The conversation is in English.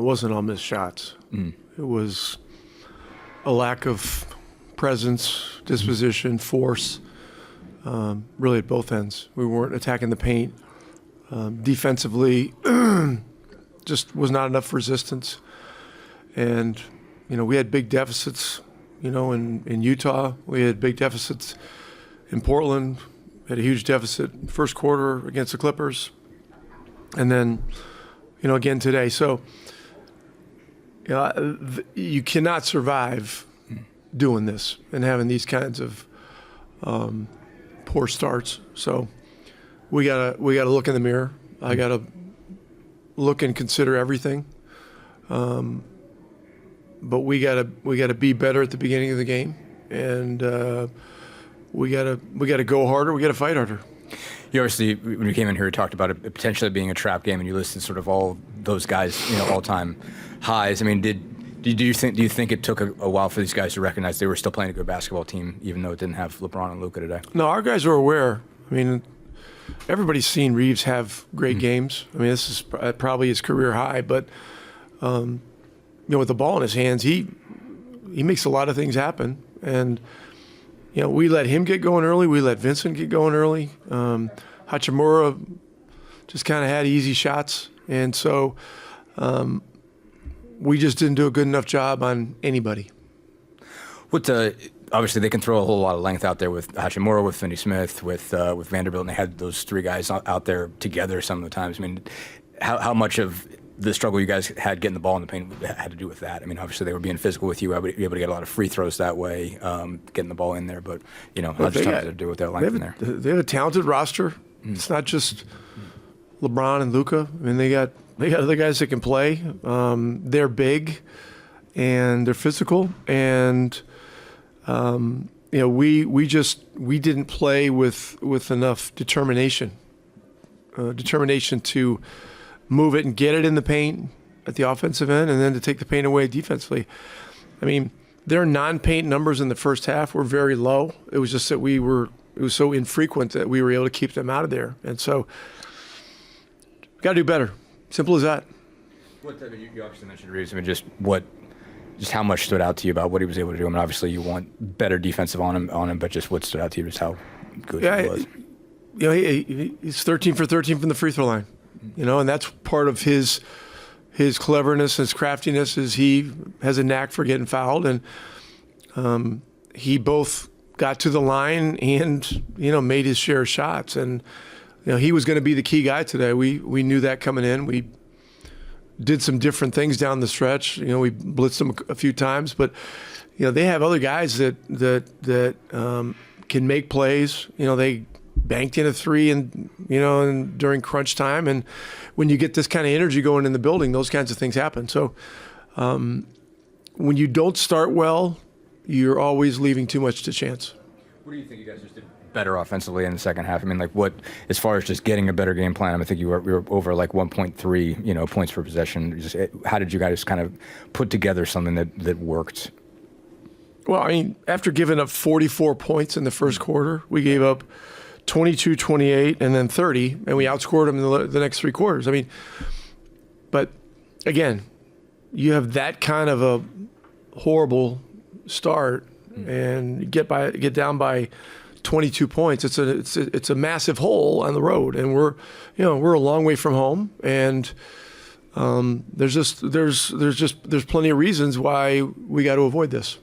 wasn't all missed shots. It was a lack of presence, disposition, force, really at both ends. We weren't attacking the paint. Defensively, just was not enough resistance. And, we had big deficits, in Utah. We had big deficits in Portland. We had a huge deficit first quarter against the Clippers. And then, again today. So, you cannot survive doing this and having these kinds of poor starts. So we gotta look in the mirror. I gotta look and consider everything. But we gotta be better at the beginning of the game, and we gotta go harder. We gotta fight harder. You obviously, when you came in here, you talked about it potentially being a trap game, and you listed sort of all those guys, all-time highs. I mean, do you think it took a while for these guys to recognize they were still playing a good basketball team, even though it didn't have LeBron and Luka today? No, our guys are aware. I mean, everybody's seen Reeves have great games. I mean, this is probably his career high, but with the ball in his hands, he makes a lot of things happen. And we let him get going early. We let Vincent get going early. Hachimura just kind of had easy shots, and so we just didn't do a good enough job on anybody. Obviously, they can throw a whole lot of length out there with Hachimura, with Finney Smith, with Vanderbilt, and they had those three guys out there together some of the times. I mean, how much of the struggle you guys had getting the ball in the paint had to do with that? I mean, obviously they were being physical with you, able to get a lot of free throws that way, getting the ball in there. But how much time to do with that length in there? They have a talented roster. It's not just LeBron and Luka. I mean, they got other guys that can play. They're big and they're physical, and we didn't play with enough determination to move it and get it in the paint at the offensive end, and then to take the paint away defensively. I mean, their non-paint numbers in the first half were very low. It was just that it was so infrequent that we were able to keep them out of there. And so, got to do better. Simple as that. You obviously mentioned Reeves. I mean, just how much stood out to you about what he was able to do? I mean, obviously you want better defensive on him, but just what stood out to you is how good he was. He's 13 for 13 from the free throw line. And that's part of his cleverness, his craftiness, is he has a knack for getting fouled, and he both got to the line and made his share of shots, and he was going to be the key guy today. We knew that coming in. We did some different things down the stretch. We blitzed them a few times, but they have other guys that can make plays. They banked in a three and during crunch time, and when you get this kind of energy going in the building, those kinds of things happen. So when you don't start well, you're always leaving too much to chance. What do you think you guys just did better offensively in the second half? I mean, as far as just getting a better game plan, I think we were over 1.3 points per possession. How did you guys kind of put together something that worked? Well, I mean, after giving up 44 points in the first quarter, we gave up 22, 28, and then 30, and we outscored them in the next three quarters. I mean, but again, you have that kind of a horrible start and get down by 22 points. It's a massive hole on the road, and we're a long way from home, and there's plenty of reasons why we got to avoid this.